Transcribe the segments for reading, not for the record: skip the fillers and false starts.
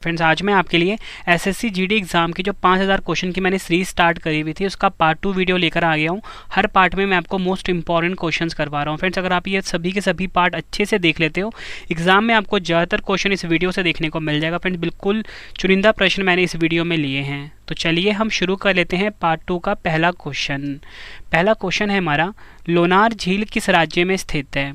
Friends, आज मैं आपके लिए एसएससी जीडी एग्जाम की जो 5000 क्वेश्चन की मैंने सीरीज स्टार्ट करी हुई थी उसका पार्ट 2 वीडियो लेकर आ गया हूँ। हर पार्ट में मैं आपको मोस्ट इंपॉर्टेंट क्वेश्चंस करवा रहा हूँ। फ्रेंड्स, अगर आप ये सभी के सभी पार्ट अच्छे से देख लेते हो, एग्जाम में आपको ज़्यादातर क्वेश्चन इस वीडियो से देखने को मिल जाएगा। फ्रेंड्स, बिल्कुल चुनिंदा प्रश्न मैंने इस वीडियो में लिए हैं। तो चलिए हम शुरू कर लेते हैं पार्ट 2 का पहला क्वेश्चन। पहला क्वेश्चन है हमारा, लोनार झील किस राज्य में स्थित है?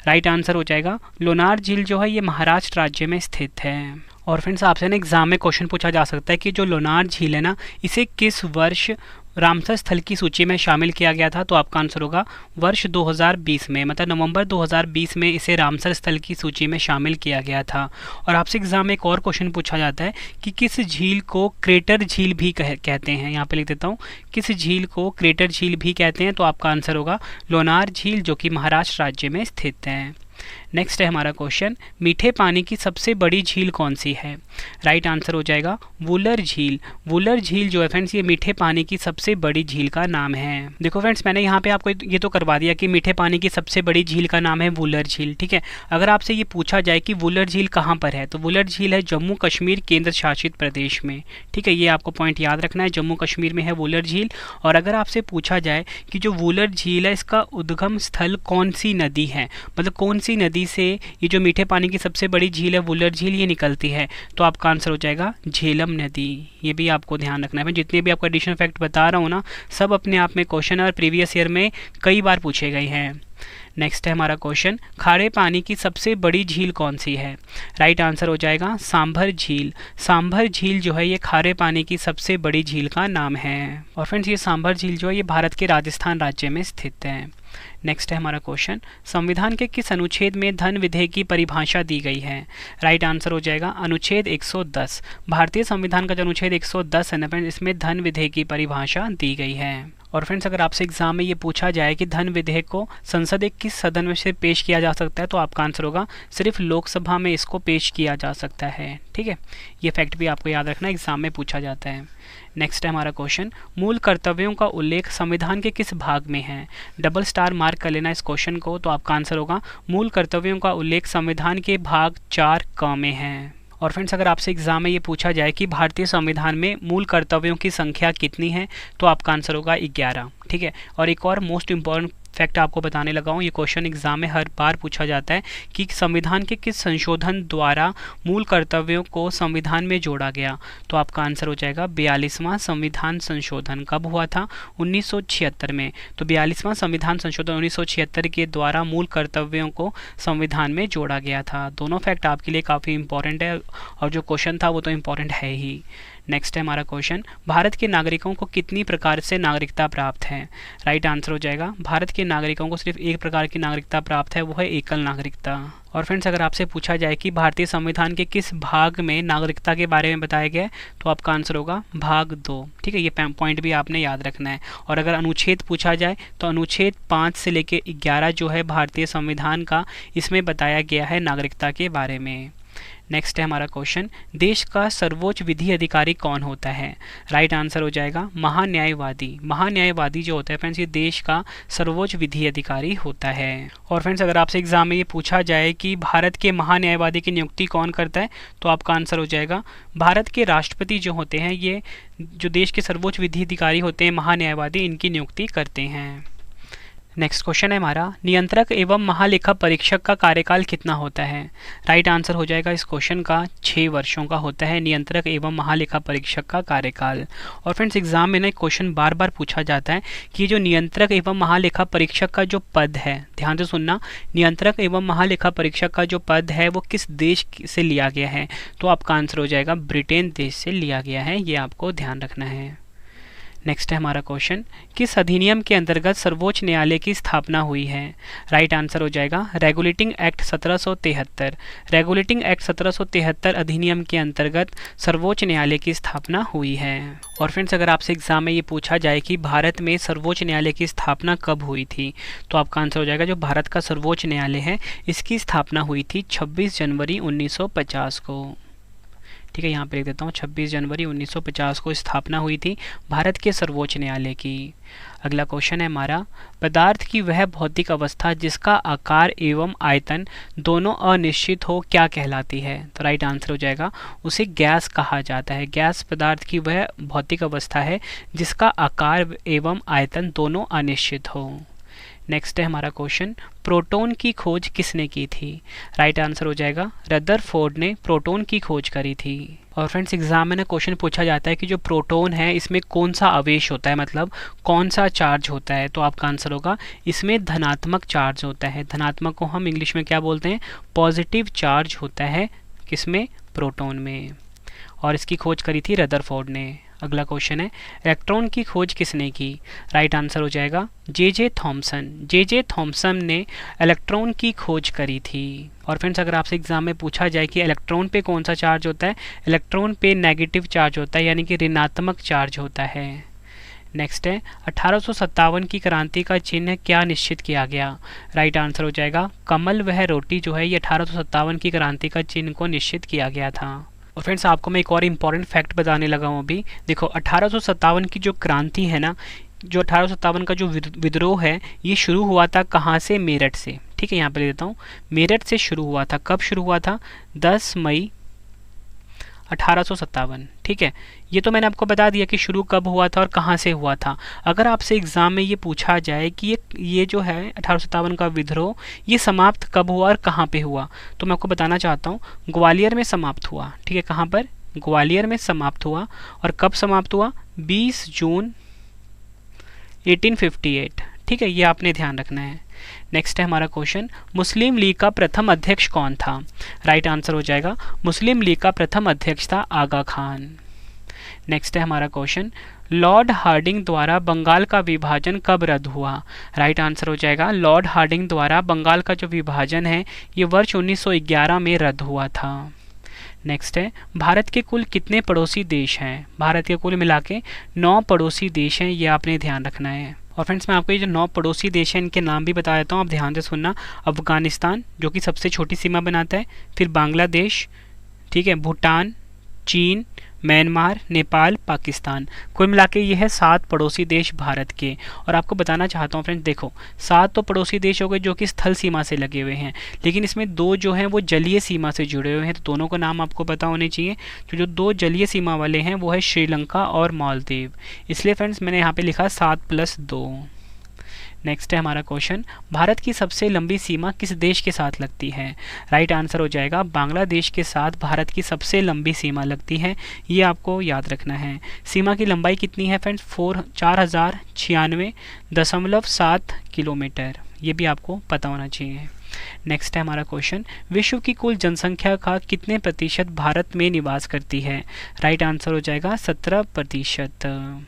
राइट आंसर हो जाएगा लोनार झील जो है ये महाराष्ट्र राज्य में स्थित है। और फ्रेंड्स, आपसे ना एग्जाम में क्वेश्चन पूछा जा सकता है कि जो लोनार झील है ना, इसे किस वर्ष रामसर स्थल की सूची में शामिल किया गया था? तो आपका आंसर होगा वर्ष 2020 में, मतलब नवंबर 2020 में इसे रामसर स्थल की सूची में शामिल किया गया था। और आपसे एग्जाम में एक और क्वेश्चन पूछा जाता है कि किस झील को क्रेटर झील भी कहते हैं? यहाँ पे लिख देता हूँ, किस झील को क्रेटर झील भी कहते हैं? तो आपका आंसर होगा लोनार झील, जो कि महाराष्ट्र राज्य में स्थित है। नेक्स्ट है हमारा क्वेश्चन, मीठे पानी की सबसे बड़ी झील कौन सी है? राइट आंसर हो जाएगा वुलर झील। वुलर झील जो है फ्रेंड्स, ये मीठे पानी की सबसे बड़ी झील का नाम है। देखो फ्रेंड्स, मैंने यहाँ पे आपको ये तो करवा दिया कि मीठे पानी की सबसे बड़ी झील का नाम है वुलर झील, ठीक है। अगर आपसे ये पूछा जाए कि वुलर झील कहाँ पर है, तो वुलर झील है जम्मू कश्मीर केंद्र शासित प्रदेश में, ठीक है। ये आपको पॉइंट याद रखना है, जम्मू कश्मीर में है वुलर झील। और अगर आपसे पूछा जाए कि जो वुलर झील है इसका उद्गम स्थल कौन सी नदी है, मतलब कौन सी नदी से ये जो मीठे पानी की सबसे बड़ी झील है वुलर झील ये निकलती है, तो आपका आंसर हो जाएगा झेलम नदी। ये भी आपको ध्यान रखना है। मैं जितने भी आपको एडिशनल फैक्ट बता रहा हूँ ना, सब अपने आप में क्वेश्चन और प्रीवियस ईयर में कई बार पूछे गए हैं। नेक्स्ट है हमारा क्वेश्चन, खारे पानी की सबसे बड़ी झील कौन सी है? राइट आंसर हो जाएगा सांभर झील। सांभर झील जो है ये खारे पानी की सबसे बड़ी झील का नाम है। और फ्रेंड्स, ये सांभर झील जो है ये भारत के राजस्थान राज्य में स्थित है। नेक्स्ट है हमारा क्वेश्चन, संविधान के किस अनुच्छेद में धन विधेयक की परिभाषा दी गई है? राइट आंसर हो जाएगा अनुच्छेद 110। भारतीय संविधान का जो अनुच्छेद 110 है ना फ्रेंड्स, इसमें धन विधेयक की परिभाषा दी गई है। और फ्रेंड्स, अगर आपसे एग्जाम में ये पूछा जाए कि धन विधेयक को संसद के किस सदन में से पेश किया जा सकता है, तो आपका आंसर होगा सिर्फ लोकसभा में इसको पेश किया जा सकता है, ठीक है। ये फैक्ट भी आपको याद रखना, एग्जाम में पूछा जाता है। नेक्स्ट है हमारा क्वेश्चन, मूल कर्तव्यों का उल्लेख संविधान के किस भाग में है? डबल स्टार मार्क कर लेना इस क्वेश्चन को, तो आपका आंसर होगा मूल कर्तव्यों का उल्लेख संविधान के भाग 4 क में है। और फ्रेंड्स, अगर आपसे एग्जाम में ये पूछा जाए कि भारतीय संविधान में मूल कर्तव्यों की संख्या कितनी है, तो आपका आंसर होगा 11, ठीक है। और एक और मोस्ट इंपॉर्टेंट फैक्ट आपको बताने लगा हूँ, ये क्वेश्चन एग्जाम में हर बार पूछा जाता है कि संविधान के किस संशोधन द्वारा मूल कर्तव्यों को संविधान में जोड़ा गया? तो आपका आंसर हो जाएगा 42वां संविधान संशोधन। कब हुआ था? 1976 में। तो 42वां संविधान संशोधन 1976 के द्वारा मूल कर्तव्यों को संविधान में जोड़ा गया था। दोनों फैक्ट आपके लिए काफ़ी इंपॉर्टेंट है, और जो क्वेश्चन था वो तो इम्पॉर्टेंट है ही। नेक्स्ट है हमारा क्वेश्चन, भारत के नागरिकों को कितनी प्रकार से नागरिकता प्राप्त है? राइट आंसर हो जाएगा भारत के नागरिकों को सिर्फ एक प्रकार की नागरिकता प्राप्त है, वो है एकल नागरिकता। और फ्रेंड्स, अगर आपसे पूछा जाए कि भारतीय संविधान के किस भाग में नागरिकता के बारे में बताया गया है, तो आपका आंसर होगा भाग 2, ठीक है। ये पॉइंट भी आपने याद रखना है। और अगर अनुच्छेद पूछा जाए तो अनुच्छेद 5 से लेकर 11 जो है भारतीय संविधान का, इसमें बताया गया है नागरिकता के बारे में। नेक्स्ट है हमारा क्वेश्चन, देश का सर्वोच्च विधि अधिकारी कौन होता है? राइट आंसर हो जाएगा महान्यायवादी। महान्यायवादी जो होता है फ्रेंड्स, ये देश का सर्वोच्च विधि अधिकारी होता है। और फ्रेंड्स, अगर आपसे एग्जाम में ये पूछा जाए कि भारत के महान्यायवादी की नियुक्ति कौन करता है, तो आपका आंसर हो जाएगा भारत के राष्ट्रपति जो होते हैं, ये जो देश के सर्वोच्च विधि अधिकारी होते हैं महान्यायवादी, इनकी नियुक्ति करते हैं। नेक्स्ट क्वेश्चन है हमारा, नियंत्रक एवं महालेखा परीक्षक का कार्यकाल कितना होता है? राइट आंसर हो जाएगा इस क्वेश्चन का 6 वर्षों का होता है नियंत्रक एवं महालेखा परीक्षक का कार्यकाल। और फ्रेंड्स, एग्जाम में ना एक क्वेश्चन बार बार पूछा जाता है कि जो नियंत्रक एवं महालेखा परीक्षक का जो पद है, ध्यान से सुनना, नियंत्रक एवं महालेखा परीक्षक का जो पद है वो किस देश से लिया गया है? तो आपका आंसर हो जाएगा ब्रिटेन देश से लिया गया है, ये आपको ध्यान रखना है। नेक्स्ट है हमारा क्वेश्चन, किस अधिनियम के अंतर्गत सर्वोच्च न्यायालय की स्थापना हुई है? राइट आंसर हो जाएगा रेगुलेटिंग एक्ट 1773। रेगुलेटिंग एक्ट 1773 अधिनियम के अंतर्गत सर्वोच्च न्यायालय की स्थापना हुई है। और फ्रेंड्स, अगर आपसे एग्जाम में ये पूछा जाए कि भारत में सर्वोच्च न्यायालय की स्थापना कब हुई थी, तो आपका आंसर हो जाएगा जो भारत का सर्वोच्च न्यायालय है इसकी स्थापना हुई थी 26 जनवरी 1950 को। ठीक है, यहाँ पे लिख देता हूँ 26 जनवरी 1950 को स्थापना हुई थी भारत के सर्वोच्च न्यायालय की। अगला क्वेश्चन है हमारा, पदार्थ की वह भौतिक अवस्था जिसका आकार एवं आयतन दोनों अनिश्चित हो क्या कहलाती है? तो राइट आंसर हो जाएगा उसे गैस कहा जाता है। गैस पदार्थ की वह भौतिक अवस्था है जिसका आकार एवं आयतन दोनों अनिश्चित हो। नेक्स्ट है हमारा क्वेश्चन, प्रोटॉन की खोज किसने की थी? राइट आंसर हो जाएगा रदरफोर्ड ने प्रोटॉन की खोज करी थी। और फ्रेंड्स एग्जाम में ना क्वेश्चन पूछा जाता है कि जो प्रोटॉन है इसमें कौन सा आवेश होता है, मतलब कौन सा चार्ज होता है, तो आपका आंसर होगा इसमें धनात्मक चार्ज होता है। धनात्मक को हम इंग्लिश में क्या बोलते हैं? पॉजिटिव चार्ज होता है किसमें? प्रोटॉन में। और इसकी खोज करी थी रदरफोर्ड ने। अगला क्वेश्चन है, इलेक्ट्रॉन की खोज किसने की? राइट आंसर हो जाएगा जे थॉमसन। जे थॉमसन ने इलेक्ट्रॉन की खोज करी थी। और फ्रेंड्स अगर आपसे एग्जाम में पूछा जाए कि इलेक्ट्रॉन पे कौन सा चार्ज होता है, इलेक्ट्रॉन पे नेगेटिव चार्ज होता है, यानी कि ऋणात्मक चार्ज होता है। नेक्स्ट है, 1857 की क्रांति का चिन्ह क्या निश्चित किया गया? राइट आंसर हो जाएगा कमल वह रोटी जो है ये 1857 की क्रांति का चिन्ह को निश्चित किया गया था। और फ्रेंड्स आपको मैं एक और इम्पॉर्टेंट फैक्ट बताने लगा हूँ अभी। देखो 1857 की जो क्रांति है ना, जो 1857 का जो विद्रोह है ये शुरू हुआ था कहाँ से? मेरठ से। ठीक है, यहाँ पे ले देता हूँ, मेरठ से शुरू हुआ था। कब शुरू हुआ था? 10 मई 1857। ठीक है, ये तो मैंने आपको बता दिया कि शुरू कब हुआ था और कहाँ से हुआ था। अगर आपसे एग्जाम में ये पूछा जाए कि ये जो है 1857 का विद्रोह ये समाप्त कब हुआ और कहाँ पे हुआ, तो मैं आपको बताना चाहता हूँ ग्वालियर में समाप्त हुआ। ठीक है, कहाँ पर? ग्वालियर में समाप्त हुआ। और कब समाप्त हुआ? 20 जून 1858। ठीक है, ये आपने ध्यान रखना है। नेक्स्ट है हमारा क्वेश्चन, मुस्लिम लीग का प्रथम अध्यक्ष कौन था? राइट आंसर हो जाएगा मुस्लिम लीग का प्रथम अध्यक्ष था आगा खान। नेक्स्ट है हमारा क्वेश्चन, लॉर्ड हार्डिंग द्वारा बंगाल का विभाजन कब रद्द हुआ? राइट आंसर हो जाएगा लॉर्ड हार्डिंग द्वारा बंगाल का जो विभाजन है ये वर्ष 1911 में रद्द हुआ था। नेक्स्ट है, भारत के कुल कितने पड़ोसी देश हैं? भारत के कुल मिला के 9 पड़ोसी देश हैं, ये आपने ध्यान रखना है। और फ्रेंड्स मैं आपको ये जो 9 पड़ोसी देश हैं इनके नाम भी बता देता हूँ, आप ध्यान से सुनना। अफगानिस्तान जो कि सबसे छोटी सीमा बनाता है, फिर बांग्लादेश, ठीक है, भूटान, चीन, म्यांमार, नेपाल, पाकिस्तान। कुल मिला के ये है 7 पड़ोसी देश भारत के। और आपको बताना चाहता हूँ फ्रेंड्स, देखो 7 तो पड़ोसी देश हो गए जो कि स्थल सीमा से लगे हुए हैं, लेकिन इसमें 2 जो हैं वो जलीय सीमा से जुड़े हुए हैं, तो दोनों का नाम आपको पता होने चाहिए। तो जो 2 जलीय सीमा वाले हैं वो है श्रीलंका और मालदीव। इसलिए फ्रेंड्स मैंने यहाँ पे लिखा 7+2। नेक्स्ट है हमारा क्वेश्चन, भारत की सबसे लंबी सीमा किस देश के साथ लगती है? राइट आंसर हो जाएगा बांग्लादेश के साथ भारत की सबसे लंबी सीमा लगती है, ये आपको याद रखना है। सीमा की लंबाई कितनी है फ्रेंड्स? 4096.7 किलोमीटर, ये भी आपको पता होना चाहिए। नेक्स्ट है हमारा क्वेश्चन, विश्व की कुल जनसंख्या का कितने प्रतिशत भारत में निवास करती है? राइट आंसर हो जाएगा 17%।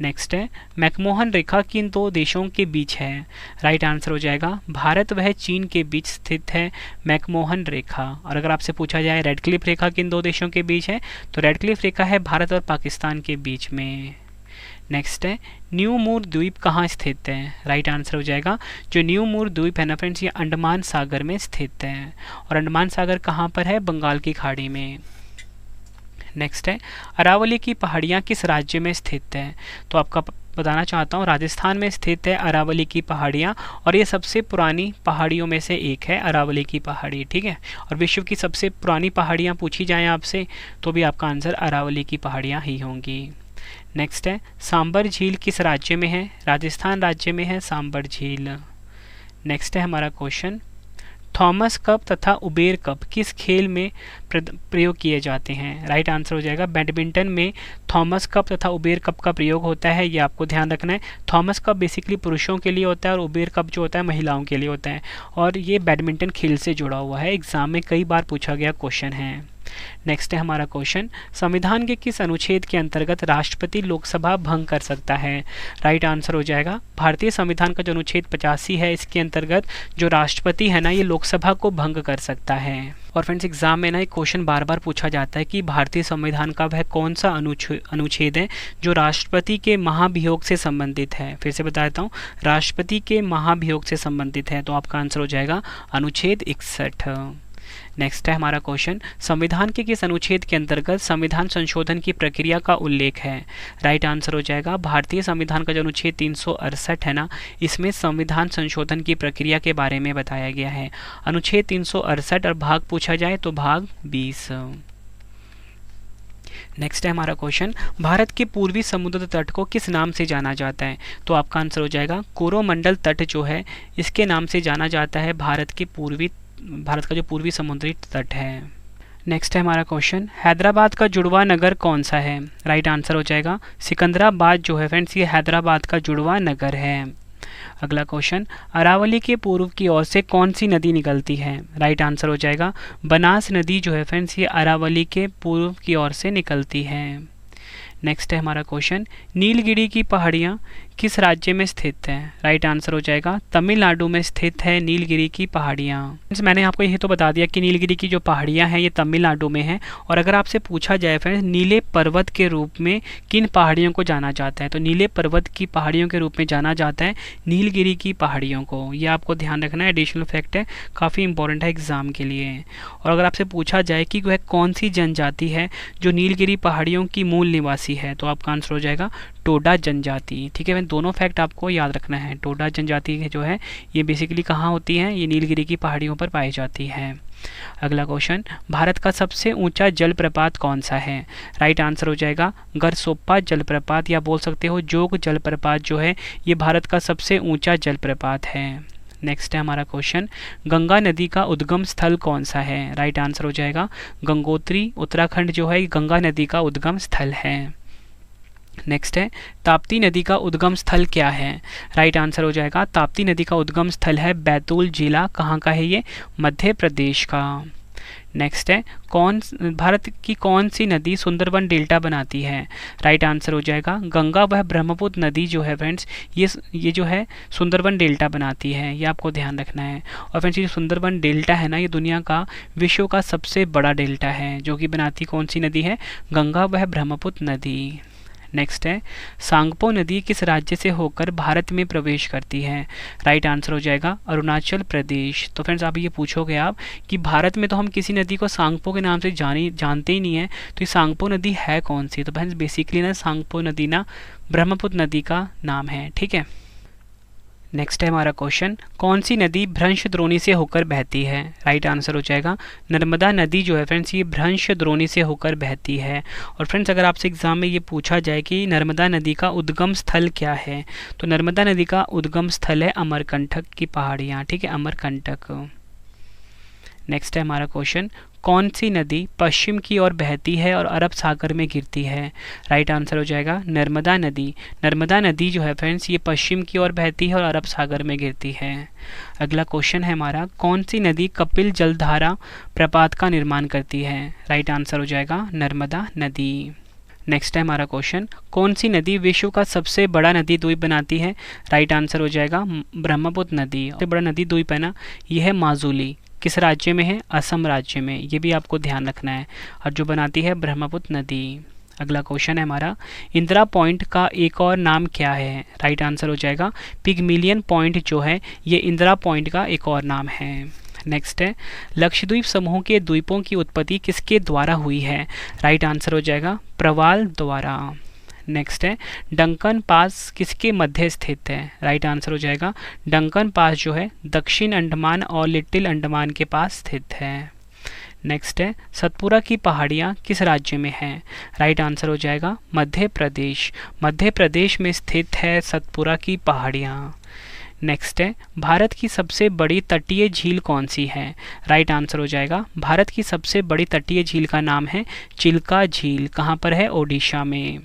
नेक्स्ट है, मैकमोहन रेखा किन 2 देशों के बीच है? राइट आंसर हो जाएगा भारत वह चीन के बीच स्थित है मैकमोहन रेखा। और अगर आपसे पूछा जाए रेडक्लिफ रेखा किन 2 देशों के बीच है, तो रेडक्लिफ रेखा है भारत और पाकिस्तान के बीच में। नेक्स्ट है, न्यू मूर द्वीप कहाँ स्थित है? राइट आंसर हो जाएगा जो न्यू मूर द्वीप है ना फ्रेंड्स ये अंडमान सागर में स्थित है। और अंडमान सागर कहाँ पर है? बंगाल की खाड़ी में। नेक्स्ट है, अरावली की पहाड़ियाँ किस राज्य में स्थित है? तो आपका बताना चाहता हूँ राजस्थान में स्थित है अरावली की पहाड़ियाँ, और ये सबसे पुरानी पहाड़ियों में से एक है अरावली की पहाड़ी। ठीक है, और विश्व की सबसे पुरानी पहाड़ियाँ पूछी जाएँ आपसे तो भी आपका आंसर अरावली की पहाड़ियाँ ही होंगी। नेक्स्ट है, सांबर झील किस राज्य में है? राजस्थान राज्य में है सांबर झील। नेक्स्ट है हमारा क्वेश्चन, थॉमस कप तथा उबेर कप किस खेल में प्रयोग किए जाते हैं? राइट आंसर हो जाएगा बैडमिंटन में थॉमस कप तथा उबेर कप का प्रयोग होता है, ये आपको ध्यान रखना है। थॉमस कप बेसिकली पुरुषों के लिए होता है और उबेर कप जो होता है महिलाओं के लिए होता है, और ये बैडमिंटन खेल से जुड़ा हुआ है, एग्जाम में कई बार पूछा गया क्वेश्चन है। नेक्स्ट है हमारा क्वेश्चन, संविधान के किस अनुच्छेद के अंतर्गत राष्ट्रपति लोकसभा भंग कर सकता है? राइट आंसर हो जाएगा भारतीय संविधान का जो अनुच्छेद 85 है इसके अंतर्गत जो राष्ट्रपति है ना ये लोकसभा को भंग कर सकता है। और फ्रेंड्स एग्जाम में ना एक क्वेश्चन बार बार पूछा जाता है कि भारतीय संविधान का वह कौन सा अनुच्छेद है जो राष्ट्रपति के महाभियोग से संबंधित है? फिर से बता देता हूँ, राष्ट्रपति के महाभियोग से संबंधित है, तो आपका आंसर हो जाएगा अनुच्छेद 61। नेक्स्ट है हमारा क्वेश्चन, संविधान के किस अनुच्छेद के अंतर्गत संविधान संशोधन की प्रक्रिया का उल्लेख है? राइट आंसर हो जाएगा भारतीय संविधान का जो अनुच्छेद 368 है ना, इसमें संविधान संशोधन की प्रक्रिया के बारे में बताया गया है। अनुच्छेद 368 और भाग पूछा जाए तो भाग 20। नेक्स्ट है हमारा क्वेश्चन, भारत के पूर्वी समुद्र तट को किस नाम से जाना जाता है? तो आपका आंसर हो जाएगा कोरोमंडल तट जो है इसके नाम से जाना जाता है भारत का जो पूर्वी समुद्री तट है। नेक्स्ट है हमारा क्वेश्चन, हैदराबाद का जुड़वा नगर कौन सा है? राइट आंसर हो जाएगा सिकंदराबाद जो है फ्रेंड्स, ये हैदराबाद का जुड़वा नगर है। अगला क्वेश्चन, अरावली के पूर्व की ओर से कौन सी नदी निकलती है? राइट आंसर हो जाएगा बनास नदी जो है फ्रेंड्स, ये अरावली के पूर्व की ओर से निकलती है। नेक्स्ट है हमारा क्वेश्चन, नीलगिरी की पहाड़ियाँ किस राज्य में स्थित है? राइट आंसर हो जाएगा तमिलनाडु में स्थित है नीलगिरी की पहाड़ियाँ। मैंने आपको ये तो बता दिया कि नीलगिरी की जो पहाड़ियाँ हैं ये तमिलनाडु में है। और अगर आपसे पूछा जाए फ्रेंड्स नीले पर्वत के रूप में किन पहाड़ियों को जाना जाता है, तो नीले पर्वत की पहाड़ियों के रूप में जाना जाता है नीलगिरी की पहाड़ियों को। ये आपको ध्यान रखना है, एडिशनल फैक्ट है, काफ़ी इंपॉर्टेंट है एग्जाम के लिए। और अगर आपसे पूछा जाए कि वह कौन सी जनजाति है जो नीलगिरी पहाड़ियों की मूल निवासी है, तो आपका आंसर हो जाएगा टोडा जनजाति। ठीक है, दोनों फैक्ट आपको याद रखना है। टोडा जनजाति जो है ये बेसिकली कहाँ होती है? ये नीलगिरी की पहाड़ियों पर पाई जाती है। अगला क्वेश्चन, भारत का सबसे ऊंचा जलप्रपात कौन सा है? राइट आंसर हो जाएगा गरसोप्पा जलप्रपात, या बोल सकते हो जोग जलप्रपात जो है ये भारत का सबसे ऊंचा जलप्रपात है। नेक्स्ट है हमारा क्वेश्चन, गंगा नदी का उद्गम स्थल कौन सा है? राइट आंसर हो जाएगा गंगोत्री, उत्तराखंड जो है गंगा नदी का उद्गम स्थल है। नेक्स्ट है, ताप्ती नदी का उद्गम स्थल क्या है? राइट आंसर हो जाएगा ताप्ती नदी का उद्गम स्थल है बैतूल जिला। कहाँ का है ये? मध्य प्रदेश का। नेक्स्ट है, भारत की कौन सी नदी सुंदरबन डेल्टा बनाती है? राइट आंसर हो जाएगा गंगा व ब्रह्मपुत्र नदी जो है फ्रेंड्स ये जो है सुंदरबन डेल्टा बनाती है, ये आपको ध्यान रखना है। और फ्रेंड्स ये सुंदरबन डेल्टा है ना, ये दुनिया का विश्व का सबसे बड़ा डेल्टा है, जो कि बनाती कौन सी नदी है? गंगा व ब्रह्मपुत्र नदी। नेक्स्ट है, सांगपो नदी किस राज्य से होकर भारत में प्रवेश करती है? राइट आंसर हो जाएगा अरुणाचल प्रदेश। तो फ्रेंड्स आप ये पूछोगे आप कि भारत में तो हम किसी नदी को सांगपो के नाम से जानते ही नहीं है, तो ये सांगपो नदी है कौन सी? तो फ्रेंड्स बेसिकली ना सांगपो नदी ना ब्रह्मपुत्र नदी का नाम है। ठीक है, नेक्स्ट है हमारा क्वेश्चन, कौन सी नदी भ्रंश द्रोणी से होकर बहती है? राइट आंसर हो जाएगा नर्मदा नदी जो है फ्रेंड्स ये भ्रंश द्रोणी से होकर बहती है। और फ्रेंड्स अगर आपसे एग्जाम में ये पूछा जाए कि नर्मदा नदी का उद्गम स्थल क्या है, तो नर्मदा नदी का उद्गम स्थल है अमरकंटक की पहाड़ियाँ। ठीक है, अमरकंटक। नेक्स्ट है हमारा क्वेश्चन, कौन सी नदी पश्चिम की ओर बहती है और अरब सागर में गिरती है? राइट आंसर हो जाएगा नर्मदा नदी। नर्मदा नदी जो है फ्रेंड्स ये पश्चिम की ओर बहती है और अरब सागर में गिरती है। अगला क्वेश्चन है हमारा, कौन सी नदी कपिल जलधारा प्रपात का निर्माण करती है? राइट आंसर हो जाएगा नर्मदा नदी। नेक्स्ट है हमारा क्वेश्चन, कौन सी नदी विश्व का सबसे बड़ा नदी द्वीप बनाती है? राइट आंसर हो जाएगा ब्रह्मपुत्र नदी। सबसे बड़ा नदी द्वीप है ना, यह है माजुली। किस राज्य में है? असम राज्य में। ये भी आपको ध्यान रखना है, और जो बनाती है ब्रह्मपुत्र नदी। अगला क्वेश्चन है हमारा, इंदिरा पॉइंट का एक और नाम क्या है? राइट आंसर हो जाएगा पिगमिलियन पॉइंट जो है ये इंदिरा पॉइंट का एक और नाम है। नेक्स्ट है, लक्षद्वीप समूह के द्वीपों की उत्पत्ति किसके द्वारा हुई है? राइट आंसर हो जाएगा प्रवाल द्वारा। नेक्स्ट है, डंकन पास किसके मध्य स्थित है? राइट आंसर हो जाएगा डंकन पास जो है दक्षिण अंडमान और लिटिल अंडमान के पास स्थित है। नेक्स्ट है, सतपुरा की पहाड़ियाँ किस राज्य में हैं? राइट आंसर हो जाएगा मध्य प्रदेश। मध्य प्रदेश में स्थित है सतपुरा की पहाड़ियाँ। नेक्स्ट है, भारत की सबसे बड़ी तटीय झील कौन सी है? राइट आंसर हो जाएगा भारत की सबसे बड़ी तटीय झील का नाम है चिल्का झील। कहाँ पर है? ओडिशा में।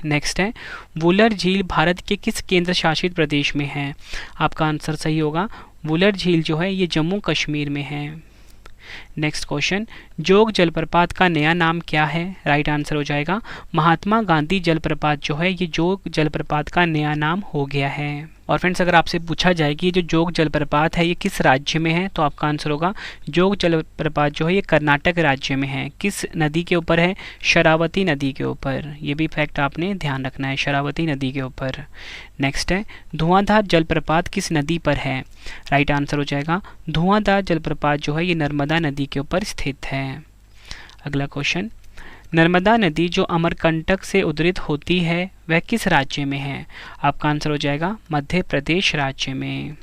नेक्स्ट है, वुलर झील भारत के किस केंद्र शासित प्रदेश में है? आपका आंसर सही होगा वुलर झील जो है ये जम्मू कश्मीर में है। नेक्स्ट क्वेश्चन, जोग जलप्रपात का नया नाम क्या है? राइट आंसर हो जाएगा महात्मा गांधी जलप्रपात जो है ये जोग जलप्रपात का नया नाम हो गया है। और फ्रेंड्स अगर आपसे पूछा जाए कि ये जो जोग जलप्रपात है ये किस राज्य में है, तो आपका आंसर होगा जोग जलप्रपात जो है ये कर्नाटक राज्य में है। किस नदी के ऊपर है? शरावती नदी के ऊपर। ये भी फैक्ट आपने ध्यान रखना है, शरावती नदी के ऊपर। नेक्स्ट है, धुआंधार जलप्रपात किस नदी पर है? राइट आंसर हो जाएगा धुआंधार जलप्रपात जो है ये नर्मदा नदी के ऊपर स्थित है। अगला क्वेश्चन, नर्मदा नदी जो अमरकंटक से उद्गीत होती है वह किस राज्य में है? आपका आंसर हो जाएगा मध्य प्रदेश राज्य में।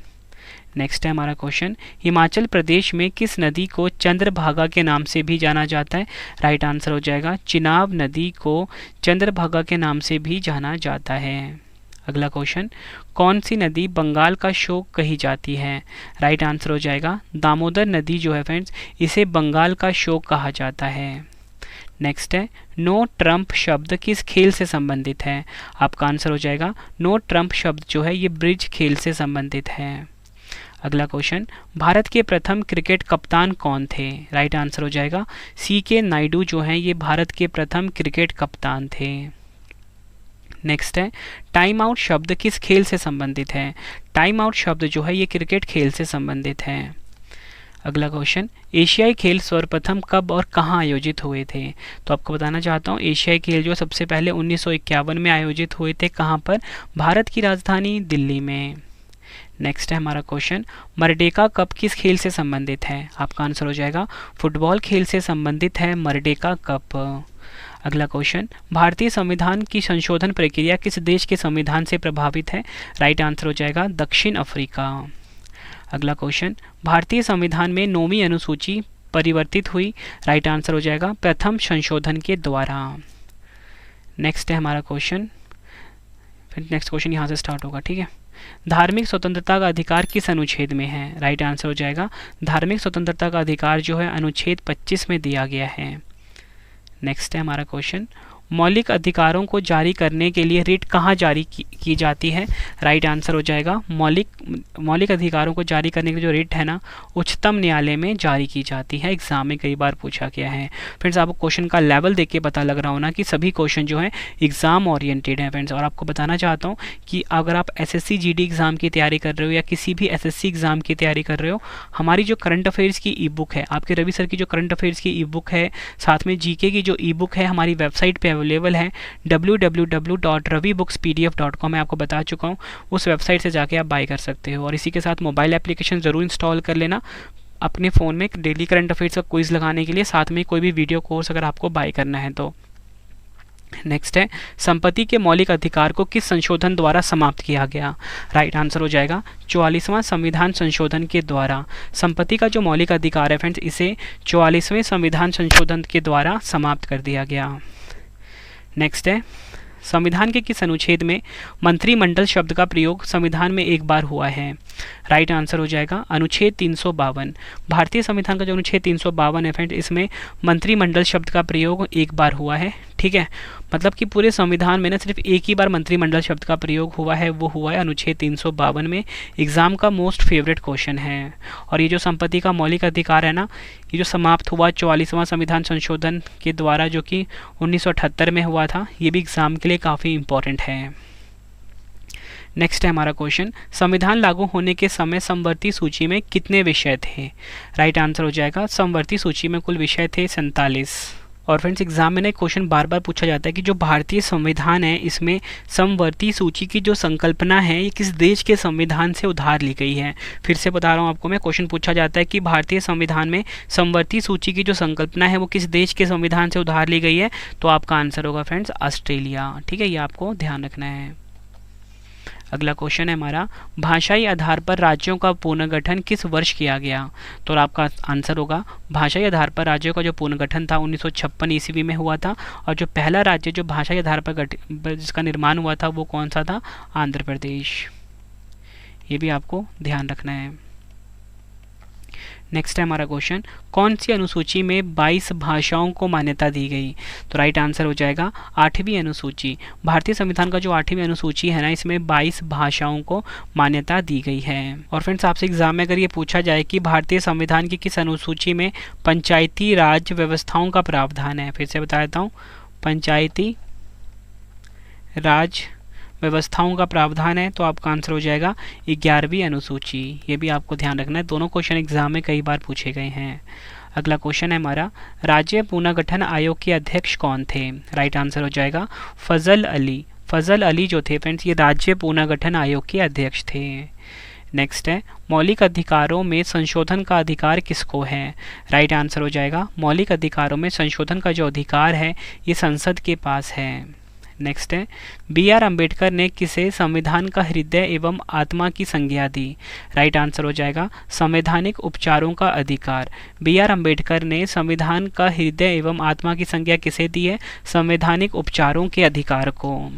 नेक्स्ट है हमारा क्वेश्चन, हिमाचल प्रदेश में किस नदी को चंद्रभागा के नाम से भी जाना जाता है? राइट आंसर हो जाएगा चिनाब नदी को चंद्रभागा के नाम से भी जाना जाता है। अगला क्वेश्चन, कौन सी नदी बंगाल का शोक कही जाती है? राइट आंसर हो जाएगा दामोदर नदी जो है फ्रेंड्स इसे बंगाल का शोक कहा जाता है। नेक्स्ट है, नो ट्रम्प शब्द किस खेल से संबंधित है? आपका आंसर हो जाएगा नो ट्रम्प शब्द जो है ये ब्रिज खेल से संबंधित है। अगला क्वेश्चन, भारत के प्रथम क्रिकेट कप्तान कौन थे? राइट आंसर हो जाएगा CK नायडू जो हैं ये भारत के प्रथम क्रिकेट कप्तान थे। नेक्स्ट है, टाइम आउट शब्द किस खेल से संबंधित है? टाइम आउट शब्द जो है ये क्रिकेट खेल से संबंधित है। अगला क्वेश्चन, एशियाई खेल सर्वप्रथम कब और कहाँ आयोजित हुए थे? तो आपको बताना चाहता हूँ एशियाई खेल जो सबसे पहले 1951 में आयोजित हुए थे। कहाँ पर? भारत की राजधानी दिल्ली में। नेक्स्ट है हमारा क्वेश्चन, मर्डेका कप किस खेल से संबंधित है? आपका आंसर हो जाएगा फुटबॉल खेल से संबंधित है मर्डेका कप। अगला क्वेश्चन, भारतीय संविधान की संशोधन प्रक्रिया किस देश के संविधान से प्रभावित है? राइट आंसर हो जाएगा दक्षिण अफ्रीका। अगला क्वेश्चन, भारतीय संविधान में 9वीं अनुसूची परिवर्तित हुई? राइट आंसर हो जाएगा प्रथम संशोधन के द्वारा। नेक्स्ट है हमारा क्वेश्चन, फिर नेक्स्ट क्वेश्चन यहाँ से स्टार्ट होगा, ठीक है। धार्मिक स्वतंत्रता का अधिकार किस अनुच्छेद में है? राइट आंसर हो जाएगा धार्मिक स्वतंत्रता का अधिकार जो है अनुच्छेद 25 में दिया गया है। नेक्स्ट है हमारा क्वेश्चन, मौलिक अधिकारों को जारी करने के लिए रिट कहाँ जारी की जाती है? राइट आंसर हो जाएगा मौलिक अधिकारों को जारी करने की जो रिट है ना उच्चतम न्यायालय में जारी की जाती है। एग्जाम में कई बार पूछा गया है। फ्रेंड्स आपको क्वेश्चन का लेवल देख के पता लग रहा हो ना कि सभी क्वेश्चन जो है एग्जाम ओरिएंटेड है फ्रेंड्स। और आपको बताना चाहता हूँ कि अगर आप SSC GD एग्जाम की तैयारी कर रहे हो या किसी भी SSC एग्जाम की तैयारी कर रहे हो, हमारी जो करंट अफेयर्स की ई बुक है, आपके रवि सर की जो करंट अफेयर्स की ई बुक है, साथ में GK की जो ई बुक है हमारी वेबसाइट पे अवेलेबल है www.ravibooks.pdf.com। मैं आपको बता चुका हूँ, उस वेबसाइट से जाके आप बाय कर सकते हो। और इसी के साथ मोबाइल एप्लीकेशन ज़रूर इंस्टॉल कर लेना अपने फ़ोन में डेली करंट अफेयर्स का क्विज लगाने के लिए, साथ में कोई भी वीडियो कोर्स अगर आपको बाय करना है तो। नेक्स्ट है, संपत्ति के मौलिक अधिकार को किस संशोधन द्वारा समाप्त किया गया? राइट आंसर हो जाएगा 44वां संविधान संशोधन के द्वारा। संपत्ति का जो मौलिक अधिकार है फ्रेंड्स इसे 44वें संविधान संशोधन के द्वारा समाप्त कर दिया गया। नेक्स्ट है, संविधान के किस अनुच्छेद में मंत्रिमंडल शब्द का प्रयोग संविधान में एक बार हुआ है? राइट आंसर हो जाएगा अनुच्छेद 352। भारतीय संविधान का जो अनुच्छेद 352 है फ्रेंड इसमें मंत्रिमंडल शब्द का प्रयोग एक बार हुआ है, ठीक है। मतलब कि पूरे संविधान में ना सिर्फ एक ही बार मंत्रिमंडल शब्द का प्रयोग हुआ है, वो हुआ है अनुच्छेद 352 में। एग्जाम का मोस्ट फेवरेट क्वेश्चन है। और ये जो संपत्ति का मौलिक अधिकार है ना, ये जो समाप्त हुआ 44वां संविधान संशोधन के द्वारा जो कि 1978 में हुआ था, ये भी एग्जाम के लिए काफ़ी इंपॉर्टेंट है। नेक्स्ट है हमारा क्वेश्चन, संविधान लागू होने के समय समवर्ती सूची में कितने विषय थे? राइट आंसर हो जाएगा समवर्ती सूची में कुल विषय थे 47। और फ्रेंड्स एग्जाम में ना क्वेश्चन बार बार पूछा जाता है कि जो भारतीय संविधान है इसमें समवर्ती सूची की जो संकल्पना है ये किस देश के संविधान से उधार ली गई है। फिर से बता रहा हूँ आपको मैं, क्वेश्चन पूछा जाता है कि भारतीय संविधान में समवर्ती सूची की जो संकल्पना है वो किस देश के संविधान से उधार ली गई है, तो आपका आंसर होगा फ्रेंड्स ऑस्ट्रेलिया, ठीक है। ये आपको ध्यान रखना है। अगला क्वेश्चन है हमारा, भाषाई आधार पर राज्यों का पुनर्गठन किस वर्ष किया गया? तो आपका आंसर होगा भाषाई आधार पर राज्यों का जो पुनर्गठन था 1956 ईस्वी में हुआ था। और जो पहला राज्य जो भाषाई आधार पर जिसका निर्माण हुआ था वो कौन सा था? आंध्र प्रदेश। ये भी आपको ध्यान रखना है। नेक्स्ट है हमारा क्वेश्चन, कौन सी अनुसूची में 22 भाषाओं को मान्यता दी गई? तो राइट आंसर हो जाएगा 8वीं अनुसूची। भारतीय संविधान का जो 8वीं अनुसूची है ना, इसमें 22 भाषाओं को मान्यता दी गई है। और फ्रेंड्स, आपसे एग्जाम में अगर ये पूछा जाए कि भारतीय संविधान की किस अनुसूची में पंचायती राज व्यवस्थाओं का प्रावधान है, फिर से बता देता हूँ, पंचायती राज व्यवस्थाओं का प्रावधान है, तो आपका आंसर हो जाएगा 11वीं अनुसूची। ये भी आपको ध्यान रखना है, दोनों क्वेश्चन एग्जाम में कई बार पूछे गए हैं। अगला क्वेश्चन है हमारा, राज्य पुनर्गठन आयोग के अध्यक्ष कौन थे? राइट आंसर हो जाएगा फजल अली। फजल अली जो थे फ्रेंड्स, ये राज्य पुनर्गठन आयोग के अध्यक्ष थे। नेक्स्ट है, मौलिक अधिकारों में संशोधन का अधिकार किसको है? राइट आंसर हो जाएगा मौलिक अधिकारों में संशोधन का जो अधिकार है ये संसद के पास है। नेक्स्ट है, B.R. अम्बेडकर ने किसे संविधान का हृदय एवं आत्मा की संज्ञा दी? राइट आंसर हो जाएगा संवैधानिक उपचारों का अधिकार। B.R. अम्बेडकर ने संविधान का हृदय एवं आत्मा की संज्ञा किसे दी है? संवैधानिक उपचारों के अधिकार को।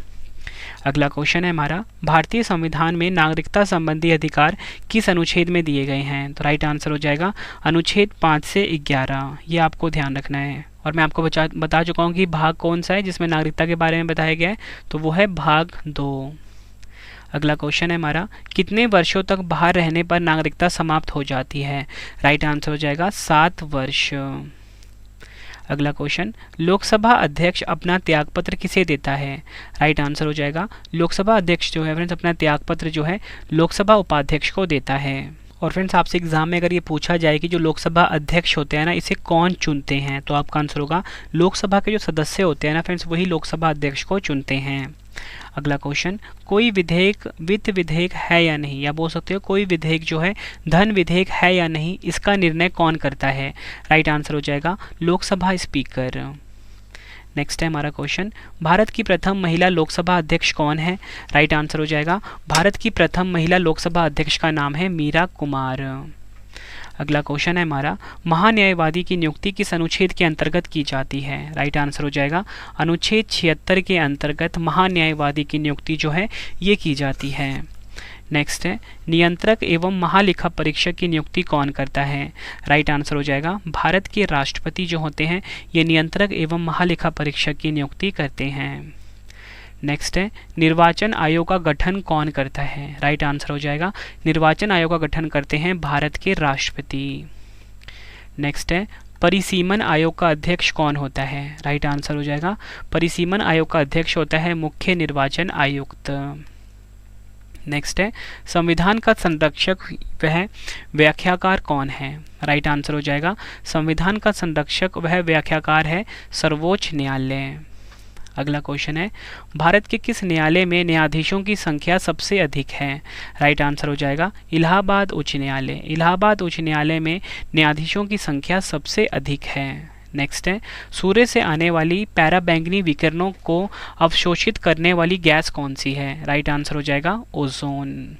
अगला क्वेश्चन है हमारा, भारतीय संविधान में नागरिकता संबंधी अधिकार किस अनुच्छेद में दिए गए हैं? तो राइट आंसर हो जाएगा अनुच्छेद 5 से 11। ये आपको ध्यान रखना है। और मैं आपको बता चुका हूँ कि भाग कौन सा है जिसमें नागरिकता के बारे में बताया गया है, तो वो है भाग 2। अगला क्वेश्चन है हमारा, कितने वर्षों तक बाहर रहने पर नागरिकता समाप्त हो जाती है? राइट आंसर हो जाएगा 7 वर्ष। अगला क्वेश्चन, लोकसभा अध्यक्ष अपना त्यागपत्र किसे देता है? राइट आंसर हो जाएगा लोकसभा अध्यक्ष जो है फ्रेंड्स अपना त्यागपत्र जो है लोकसभा उपाध्यक्ष को देता है। और फ्रेंड्स, आपसे एग्जाम में अगर ये पूछा जाए कि जो लोकसभा अध्यक्ष होते हैं ना, इसे कौन चुनते हैं, तो आपका आंसर होगा लोकसभा के जो सदस्य होते हैं ना फ्रेंड्स, वही लोकसभा अध्यक्ष को चुनते हैं। अगला क्वेश्चन, कोई विधेयक वित्त विधेयक है या नहीं, या बोल सकते हो कोई विधेयक जो है धन विधेयक है या नहीं, इसका निर्णय कौन करता है? राइट आंसर हो जाएगा लोकसभा स्पीकर। नेक्स्ट है हमारा क्वेश्चन, भारत की प्रथम महिला लोकसभा अध्यक्ष कौन है? राइट आंसर हो जाएगा भारत की प्रथम महिला लोकसभा अध्यक्ष का नाम है मीरा कुमार। अगला क्वेश्चन है हमारा, महान्यायवादी की नियुक्ति किस अनुच्छेद के अंतर्गत की जाती है? राइट आंसर हो जाएगा अनुच्छेद 76 के अंतर्गत महान्यायवादी की नियुक्ति जो है ये की जाती है। नेक्स्ट है, नियंत्रक एवं महालेखा परीक्षक की नियुक्ति कौन करता है? राइट आंसर हो जाएगा भारत के राष्ट्रपति जो होते हैं ये नियंत्रक एवं महालेखा परीक्षक की नियुक्ति करते हैं। नेक्स्ट है, निर्वाचन आयोग का गठन कौन करता है? राइट आंसर हो जाएगा निर्वाचन आयोग का गठन करते हैं भारत के राष्ट्रपति। नेक्स्ट है, परिसीमन आयोग का अध्यक्ष कौन होता है? राइट आंसर हो जाएगा परिसीमन आयोग का अध्यक्ष होता है मुख्य निर्वाचन आयुक्त। नेक्स्ट है, संविधान का संरक्षक वह व्याख्याकार कौन है? राइट आंसर हो जाएगा संविधान का संरक्षक वह व्याख्याकार है सर्वोच्च न्यायालय। अगला क्वेश्चन है, भारत के किस न्यायालय में न्यायाधीशों की संख्या सबसे अधिक है? राइट आंसर हो जाएगा इलाहाबाद उच्च न्यायालय। इलाहाबाद उच्च न्यायालय में न्यायाधीशों की संख्या सबसे अधिक है। नेक्स्ट है, सूर्य से आने वाली पैराबैंगनी विकिरणों को अवशोषित करने वाली गैस कौन सी है? राइट आंसर हो जाएगा ओजोन।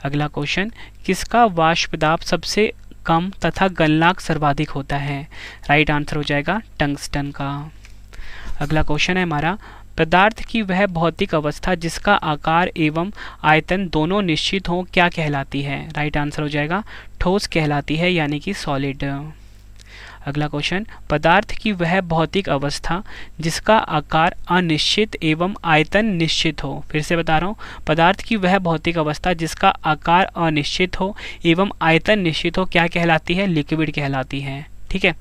अगला क्वेश्चन, किसका वाष्प दाब सबसे कम तथा गलनांक सर्वाधिक होता है? राइट आंसर हो जाएगा टंगस्टन का। अगला क्वेश्चन है हमारा, पदार्थ की वह भौतिक अवस्था जिसका आकार एवं आयतन दोनों निश्चित हों क्या कहलाती है? राइट आंसर हो जाएगा ठोस कहलाती है, यानी कि सॉलिड। अगला क्वेश्चन, पदार्थ की वह भौतिक अवस्था जिसका आकार अनिश्चित एवं आयतन निश्चित हो। फिर से बता रहा हूँ, पदार्थ की वह भौतिक अवस्था जिसका आकार अनिश्चित हो एवं आयतन निश्चित हो क्या कहलाती है? लिक्विड कहलाती है। ठीक है,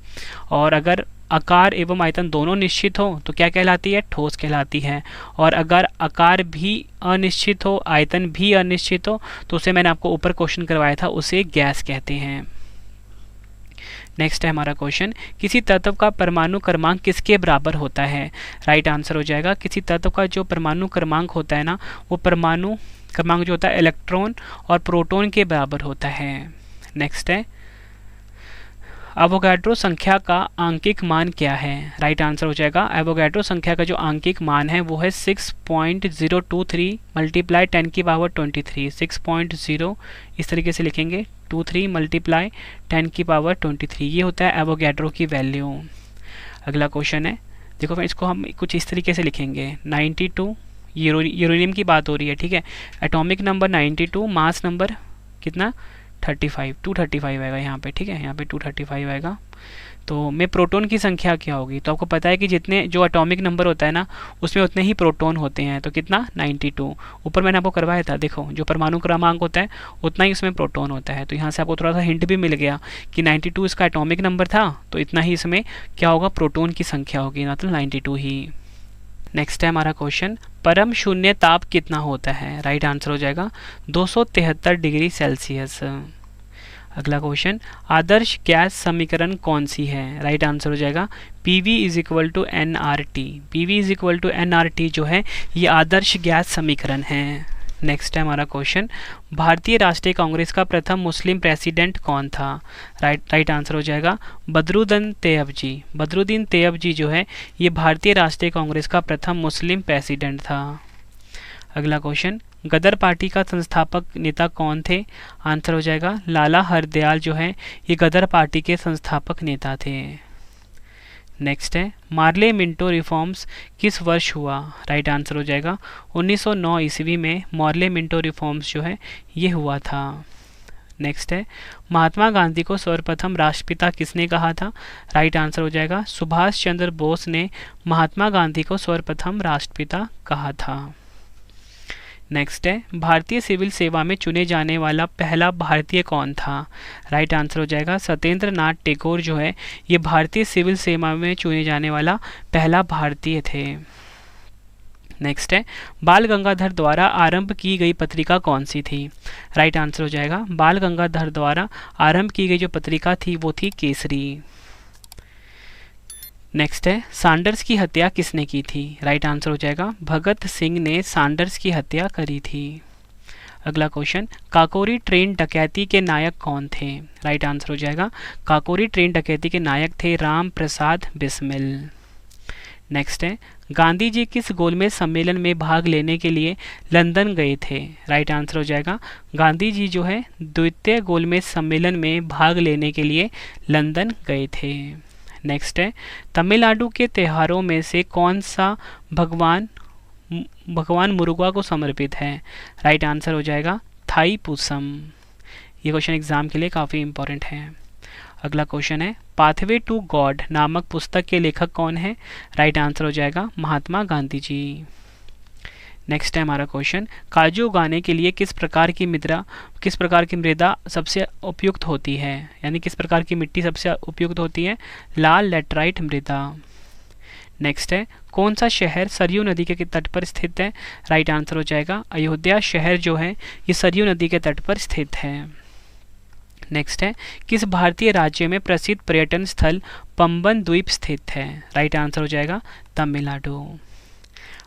और अगर आकार एवं आयतन दोनों निश्चित हो तो क्या कहलाती है? ठोस कहलाती है। और अगर आकार भी अनिश्चित हो, आयतन भी अनिश्चित हो, तो उसे मैंने आपको ऊपर क्वेश्चन करवाया था, उसे गैस कहते हैं। नेक्स्ट है हमारा क्वेश्चन, किसी तत्व का परमाणु क्रमांक किसके बराबर होता है? राइट आंसर हो जाएगा किसी तत्व का जो परमाणु क्रमांक होता है ना, वो परमाणु क्रमांक जो होता है इलेक्ट्रॉन और प्रोटॉन के बराबर होता है। नेक्स्ट है, एवोगाड्रो संख्या का आंकिक मान क्या है? राइट आंसर हो जाएगा एवोगाड्रो संख्या का जो आंकिक मान है वो है 6.023 मल्टीप्लाई 10 की पावर 23। 6.0 इस तरीके से लिखेंगे, 23 मल्टीप्लाई 10 की पावर 23, ये होता है एवोगाड्रो की वैल्यू। अगला क्वेश्चन है, देखो फिर इसको हम कुछ इस तरीके से लिखेंगे, 92 यूरेनियम की बात हो रही है। ठीक है, एटॉमिक नंबर 92, मास नंबर कितना 235 आएगा यहाँ पे, ठीक है, यहाँ पे 235 आएगा। तो में प्रोटॉन की संख्या क्या होगी, तो आपको पता है कि जितने जो एटॉमिक नंबर होता है ना उसमें उतने ही प्रोटॉन होते हैं, तो कितना 92। ऊपर मैंने आपको करवाया था, देखो जो परमाणु क्रमांक होता है उतना ही उसमें प्रोटॉन होता है। तो यहाँ से आपको थोड़ा सा हिंट भी मिल गया कि 92 इसका एटॉमिक नंबर था, तो इतना ही इसमें क्या होगा, प्रोटॉन की संख्या होगी, मतलब 92 ही। नेक्स्ट है हमारा क्वेश्चन, परम शून्य ताप कितना होता है। राइट आंसर हो जाएगा 273 डिग्री सेल्सियस। अगला क्वेश्चन, आदर्श गैस समीकरण कौन सी है। राइट आंसर हो जाएगा PV is equal to NRT। PV is equal to NRT जो है ये आदर्श गैस समीकरण है। नेक्स्ट है हमारा क्वेश्चन, भारतीय राष्ट्रीय कांग्रेस का प्रथम मुस्लिम प्रेसिडेंट कौन था। राइट आंसर हो जाएगा बदरुद्दीन तैयब जी। बदरुद्दीन तैयब जी जो है ये भारतीय राष्ट्रीय कांग्रेस का प्रथम मुस्लिम प्रेसिडेंट था। अगला क्वेश्चन, गदर पार्टी का संस्थापक नेता कौन थे। आंसर हो जाएगा लाला हरदयाल जो है ये गदर पार्टी के संस्थापक नेता थे। नेक्स्ट है, मार्ले मिंटो रिफॉर्म्स किस वर्ष हुआ। राइट आंसर हो जाएगा 1909 ईस्वी में मार्ले मिंटो रिफॉर्म्स जो है ये हुआ था। नेक्स्ट है, महात्मा गांधी को सर्वप्रथम राष्ट्रपिता किसने कहा था। राइट आंसर हो जाएगा सुभाष चंद्र बोस ने महात्मा गांधी को सर्वप्रथम राष्ट्रपिता कहा था। नेक्स्ट है, भारतीय सिविल सेवा में चुने जाने वाला पहला भारतीय कौन था। राइट आंसर हो जाएगा सत्येंद्र नाथ टैगोर जो है ये भारतीय सिविल सेवा में चुने जाने वाला पहला भारतीय थे। नेक्स्ट है, बाल गंगाधर द्वारा आरंभ की गई पत्रिका कौन सी थी। राइट आंसर हो जाएगा बाल गंगाधर द्वारा आरंभ की गई जो पत्रिका थी वो थी केसरी। नेक्स्ट है, सैंडर्स की हत्या किसने की थी। राइट आंसर हो जाएगा भगत सिंह ने सैंडर्स की हत्या करी थी। अगला क्वेश्चन, काकोरी ट्रेन डकैती के नायक कौन थे। राइट आंसर हो जाएगा काकोरी ट्रेन डकैती के नायक थे राम प्रसाद बिस्मिल। नेक्स्ट है, गांधी जी किस गोलमेज सम्मेलन में भाग लेने के लिए लंदन गए थे। राइट आंसर हो जाएगा गांधी जी जो है द्वितीय गोलमेज सम्मेलन में भाग लेने के लिए लंदन गए थे। नेक्स्ट है, तमिलनाडु के त्योहारों में से कौन सा भगवान मुरुगा को समर्पित है। राइट आंसर हो जाएगा थाई पूसम। ये क्वेश्चन एग्जाम के लिए काफ़ी इंपॉर्टेंट है। अगला क्वेश्चन है, पाथवे टू गॉड नामक पुस्तक के लेखक कौन है। राइट आंसर हो जाएगा महात्मा गांधी जी। नेक्स्ट है हमारा क्वेश्चन, काजू उगाने के लिए किस प्रकार की मृदा सबसे उपयुक्त होती है, यानी किस प्रकार की मिट्टी सबसे उपयुक्त होती है। लाल लैटराइट मृदा। नेक्स्ट है, कौन सा शहर सरयू नदी के तट पर स्थित है। राइट आंसर हो जाएगा अयोध्या शहर जो है ये सरयू नदी के तट पर स्थित है। नेक्स्ट है, किस भारतीय राज्य में प्रसिद्ध पर्यटन स्थल पंबन द्वीप स्थित है। राइट आंसर हो जाएगा तमिलनाडु।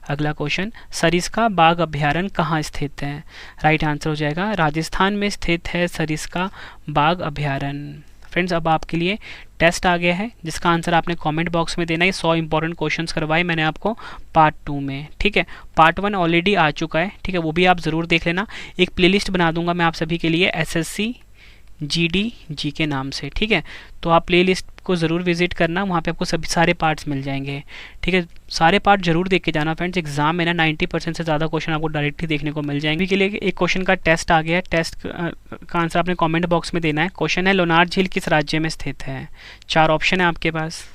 अगला क्वेश्चन, सरिस्का बाघ अभ्यारण्य कहाँ स्थित है। राइट आंसर हो जाएगा राजस्थान में स्थित है सरिस्का बाघ अभ्यारण्य। फ्रेंड्स, अब आपके लिए टेस्ट आ गया है जिसका आंसर आपने कमेंट बॉक्स में देना है। 100 इंपॉर्टेंट क्वेश्चंस करवाए मैंने आपको पार्ट 2 में, ठीक है। पार्ट 1 ऑलरेडी आ चुका है, ठीक है, वो भी आप ज़रूर देख लेना। एक प्लेलिस्ट बना दूंगा मैं आप सभी के लिए SSC GD जी के नाम से, ठीक है। तो आप प्लेलिस्ट को ज़रूर विजिट करना, वहाँ पे आपको सभी सारे पार्ट्स मिल जाएंगे, ठीक है। सारे पार्ट जरूर देख के जाना फ्रेंड्स। एग्जाम में ना 90% से ज़्यादा क्वेश्चन आपको डायरेक्टली देखने को मिल जाएंगे। के लिए एक क्वेश्चन का टेस्ट आ गया है, टेस्ट का आंसर आपने कमेंट बॉक्स में देना है। क्वेश्चन है, लोनार झील किस राज्य में स्थित है। 4 ऑप्शन है आपके पास।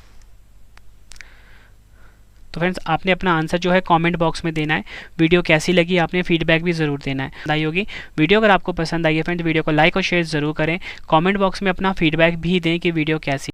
तो फ्रेंड्स, आपने अपना आंसर जो है कमेंट बॉक्स में देना है। वीडियो कैसी लगी आपने फीडबैक भी ज़रूर देना है। आई होगी वीडियो, अगर आपको पसंद आई है फ्रेंड्स वीडियो को लाइक और शेयर ज़रूर करें। कमेंट बॉक्स में अपना फीडबैक भी दें कि वीडियो कैसी